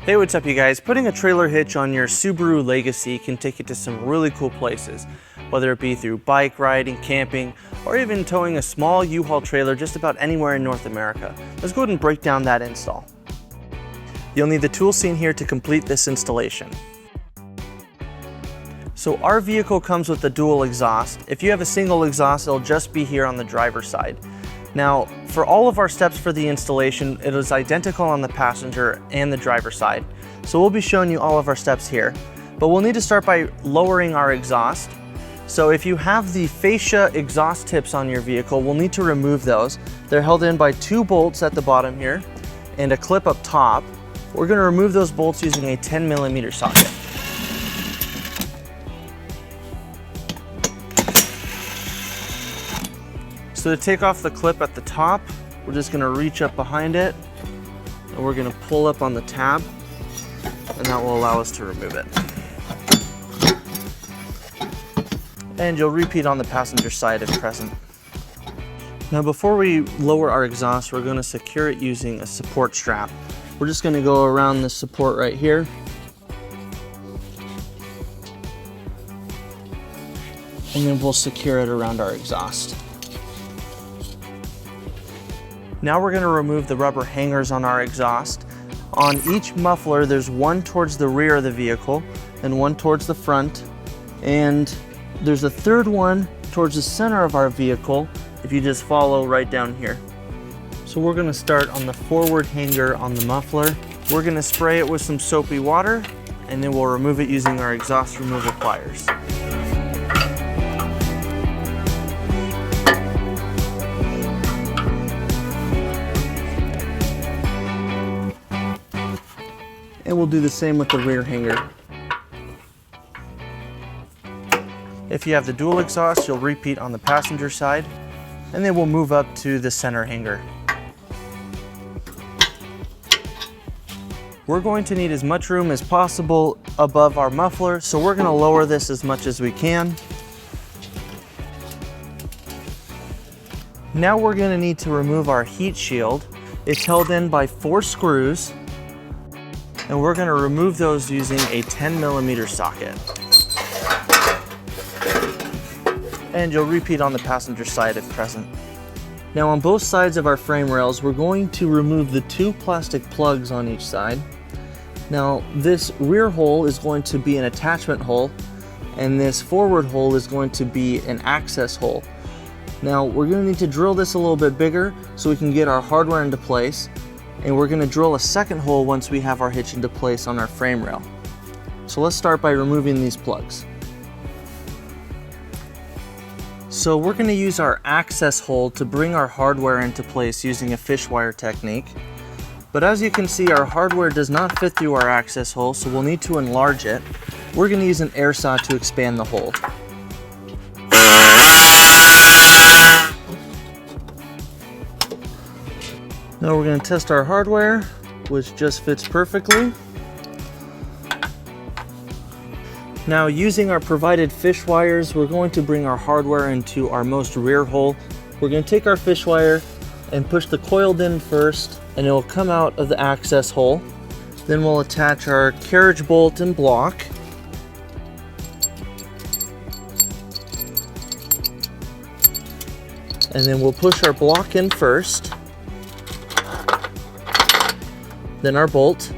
Hey, what's up you guys? Putting a trailer hitch on your Subaru Legacy can take you to some really cool places, whether it be through bike riding, camping, or even towing a small U-Haul trailer just about anywhere in North America. Let's go ahead and break down that install. You'll need the tools seen here to complete this installation. So our vehicle comes with a dual exhaust. If you have a single exhaust, it'll just be here on the driver's side. Now, for all of our steps for the installation, it is identical on the passenger and the driver's side. So we'll be showing you all of our steps here. But we'll need to start by lowering our exhaust. So if you have the fascia exhaust tips on your vehicle, we'll need to remove those. They're held in by 2 bolts at the bottom here and a clip up top. We're going to remove those bolts using a 10mm socket. So to take off the clip at the top, we're just going to reach up behind it and we're going to pull up on the tab, and that will allow us to remove it. And you'll repeat on the passenger side if present. Now before we lower our exhaust, we're going to secure it using a support strap. We're just going to go around this support right here. And then we'll secure it around our exhaust. Now we're going to remove the rubber hangers on our exhaust. On each muffler, there's one towards the rear of the vehicle and one towards the front. And there's a third one towards the center of our vehicle if you just follow right down here. So we're going to start on the forward hanger on the muffler. We're going to spray it with some soapy water and then we'll remove it using our exhaust removal pliers. And we'll do the same with the rear hanger. If you have the dual exhaust, you'll repeat on the passenger side, and then we'll move up to the center hanger. We're going to need as much room as possible above our muffler, so we're going to lower this as much as we can. Now we're going to need to remove our heat shield. It's held in by 4 screws. And we're going to remove those using a 10mm socket. And you'll repeat on the passenger side if present. Now on both sides of our frame rails, we're going to remove the 2 plastic plugs on each side. Now this rear hole is going to be an attachment hole, and this forward hole is going to be an access hole. Now we're going to need to drill this a little bit bigger so we can get our hardware into place. And we're going to drill a second hole once we have our hitch into place on our frame rail. So let's start by removing these plugs. So we're going to use our access hole to bring our hardware into place using a fish wire technique. But as you can see, our hardware does not fit through our access hole, so we'll need to enlarge it. We're going to use an air saw to expand the hole. Now we're going to test our hardware, which just fits perfectly. Now using our provided fish wires, we're going to bring our hardware into our most rear hole. We're going to take our fish wire and push the coiled in first, and it will come out of the access hole. Then we'll attach our carriage bolt and block. And then we'll push our block in first. Then our bolt,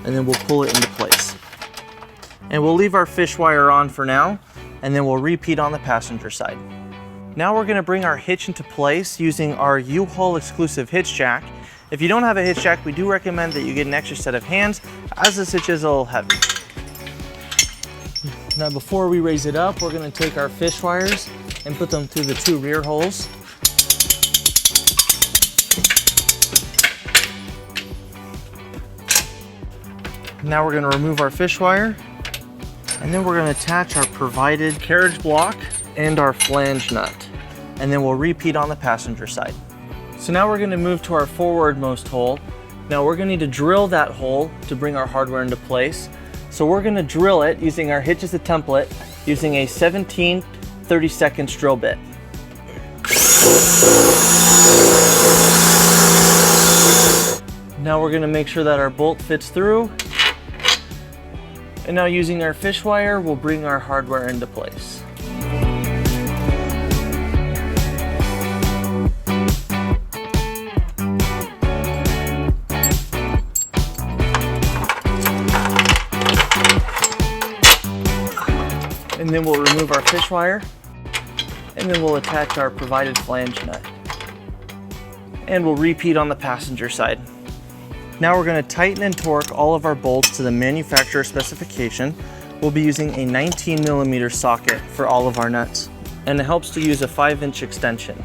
and then we'll pull it into place. And we'll leave our fish wire on for now, and then we'll repeat on the passenger side. Now we're going to bring our hitch into place using our U-Haul exclusive hitch jack. If you don't have a hitch jack, we do recommend that you get an extra set of hands, as this hitch is a little heavy. Now before we raise it up, we're going to take our fish wires and put them through the 2 rear holes. Now we're going to remove our fish wire, and then we're going to attach our provided carriage block and our flange nut, and then we'll repeat on the passenger side. So now we're going to move to our forwardmost hole. Now we're going to need to drill that hole to bring our hardware into place. So we're going to drill it using our Hitch as a template, using a 17/32 drill bit. Now we're going to make sure that our bolt fits through. And now using our fish wire, we'll bring our hardware into place. And then we'll remove our fish wire, and then we'll attach our provided flange nut. And we'll repeat on the passenger side. Now we're going to tighten and torque all of our bolts to the manufacturer specification. We'll be using a 19mm socket for all of our nuts, and it helps to use a 5-inch extension.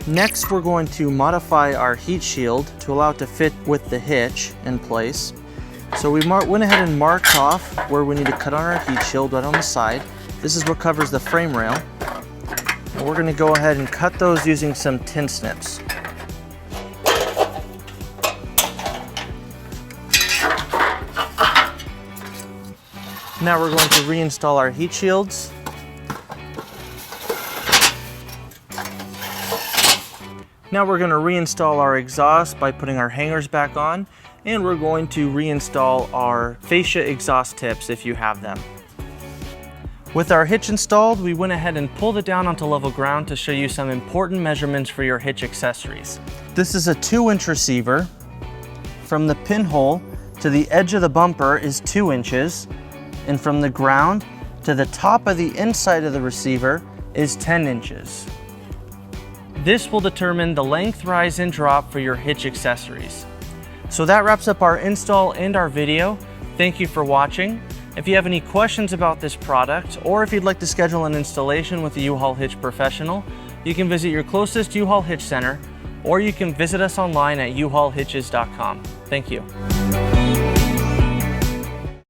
Next, we're going to modify our heat shield to allow it to fit with the hitch in place. So we went ahead and marked off where we need to cut on our heat shield right on the side. This is what covers the frame rail. And we're going to go ahead and cut those using some tin snips. Now we're going to reinstall our heat shields. Now we're going to reinstall our exhaust by putting our hangers back on, and we're going to reinstall our fascia exhaust tips if you have them. With our hitch installed, we went ahead and pulled it down onto level ground to show you some important measurements for your hitch accessories. This is a 2-inch receiver. From the pinhole to the edge of the bumper is 2 inches. And from the ground to the top of the inside of the receiver is 10 inches. This will determine the length, rise, and drop for your hitch accessories. So that wraps up our install and our video. Thank you for watching. If you have any questions about this product, or if you'd like to schedule an installation with a U-Haul Hitch professional, you can visit your closest U-Haul Hitch center, or you can visit us online at uhaulhitches.com. Thank you.